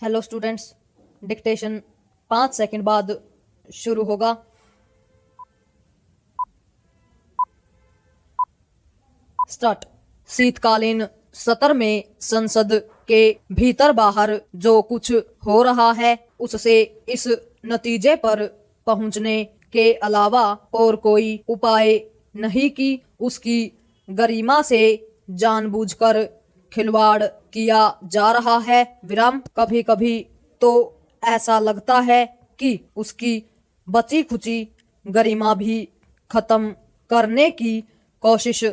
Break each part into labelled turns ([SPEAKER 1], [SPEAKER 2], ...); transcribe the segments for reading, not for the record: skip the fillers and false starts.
[SPEAKER 1] Hello students, dictation 5 second बाद शुरू होगा। स्टार्ट। शीतकालीन सत्र में संसद के भीतर बाहर जो कुछ हो रहा है उससे इस नतीजे पर पहुंचने के अलावा और कोई उपाय नहीं कि उसकी गरिमा से जानबूझकर खिलवाड़ किया जा रहा है। विराम। कभी कभी तो ऐसा लगता है कि उसकी बची खुची गरिमा भी खत्म करने की कोशिश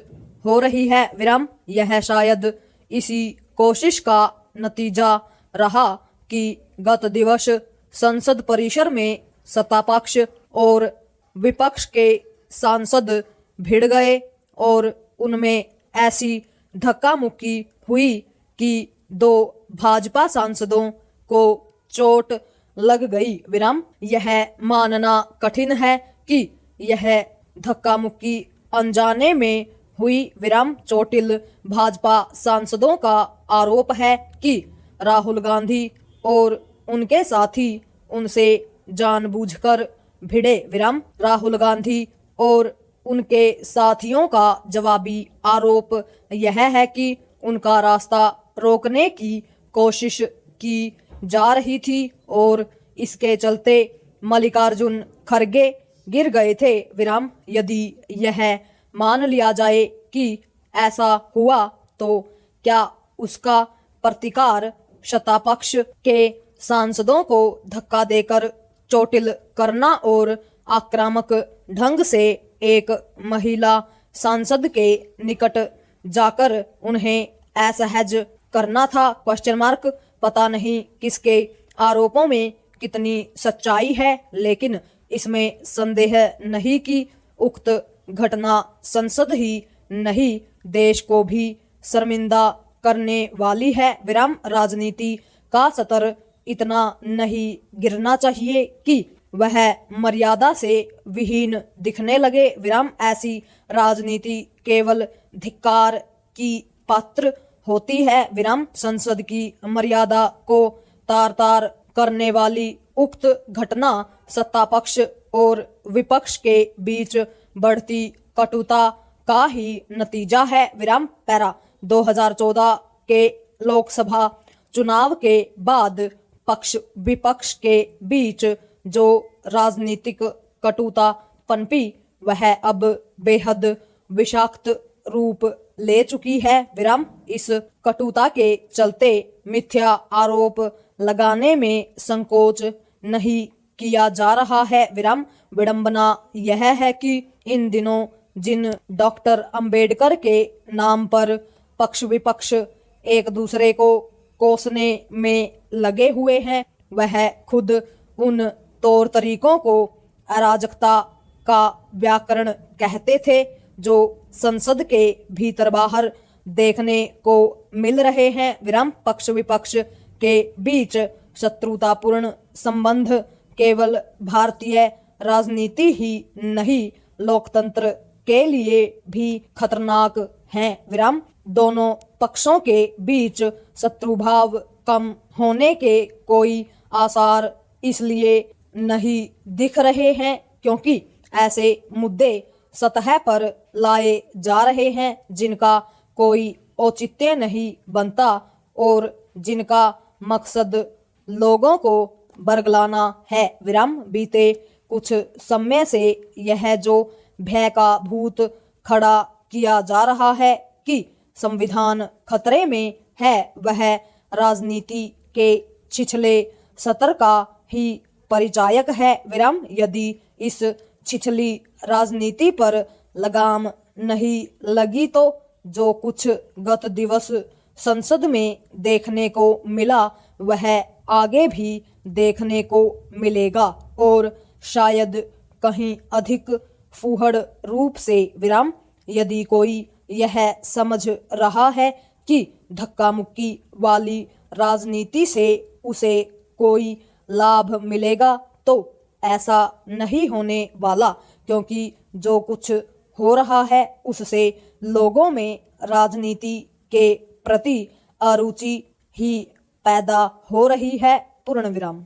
[SPEAKER 1] हो रही है। विराम। यह शायद इसी कोशिश का नतीजा रहा कि गत दिवस संसद परिसर में सत्तापक्ष और विपक्ष के सांसद भिड़ गए और उनमें ऐसी धक्का मुक्की हुई कि दो भाजपा सांसदों को चोट लग गई। विराम। यह मानना कठिन है कि यह धक्का मुक्की अनजाने में हुई। विराम। चोटिल भाजपा सांसदों का आरोप है कि राहुल गांधी और उनके साथी उनसे जानबूझकर भिड़े। विराम। राहुल गांधी और उनके साथियों का जवाबी आरोप यह है कि उनका रास्ता रोकने की कोशिश की जा रही थी और इसके चलते मल्लिकार्जुन खड़गे गिर गए थे। विराम। यदि यह मान लिया जाए कि ऐसा हुआ तो क्या उसका प्रतिकार सत्तापक्ष के सांसदों को धक्का देकर चोटिल करना और आक्रामक ढंग से एक महिला सांसद के निकट जाकर उन्हें असहज करना था? Question mark. पता नहीं किसके आरोपों में कितनी सच्चाई है, लेकिन इसमें संदेह नहीं कि उक्त घटना संसद ही नहीं देश को भी शर्मिंदा करने वाली है। विराम। राजनीति का सतर इतना नहीं गिरना चाहिए कि वह मर्यादा से विहीन दिखने लगे। विराम। ऐसी राजनीति केवल धिक्कार की पात्र होती है। विराम। संसद की मर्यादा को तार तार करने वाली उक्त घटना सत्तापक्ष और विपक्ष के बीच बढ़ती कटुता का ही नतीजा है। विराम। पैरा। 2014 के लोकसभा चुनाव के बाद पक्ष विपक्ष के बीच जो राजनीतिक कटुता पनपी वह अब बेहद विषाक्त रूप ले चुकी है। विराम। इस कटुता के चलते मिथ्या आरोप लगाने में संकोच नहीं किया जा रहा है। विराम। विडंबना यह है कि इन दिनों जिन डॉक्टर अंबेडकर के नाम पर पक्ष विपक्ष एक दूसरे को कोसने में लगे हुए हैं वह खुद उन तौर तरीकों को अराजकता का व्याकरण कहते थे जो संसद के भीतर बाहर देखने को मिल रहे हैं। विराम। पक्ष विपक्ष के बीच शत्रुतापूर्ण संबंध केवल भारतीय राजनीति ही नहीं लोकतंत्र के लिए भी खतरनाक हैं। विराम। दोनों पक्षों के बीच शत्रुभाव कम होने के कोई आसार इसलिए नहीं दिख रहे हैं क्योंकि ऐसे मुद्दे सतह पर लाए जा रहे हैं जिनका कोई औचित्य नहीं बनता और जिनका मकसद लोगों को बरगलाना है। विराम। बीते कुछ समय से यह जो भय का भूत खड़ा किया जा रहा है कि संविधान खतरे में है वह राजनीति के छिछले सत्र का ही परिचायक है। विराम। यदि इस छिछली राजनीति पर लगाम नहीं लगी तो जो कुछ गत दिवस संसद में देखने को मिला वह आगे भी देखने को मिलेगा और शायद कहीं अधिक फूहड़ रूप से। विराम। यदि कोई यह समझ रहा है कि धक्का मुक्की वाली राजनीति से उसे कोई लाभ मिलेगा तो ऐसा नहीं होने वाला क्योंकि जो कुछ हो रहा है उससे लोगों में राजनीति के प्रति अरुचि ही पैदा हो रही है। पूर्ण विराम।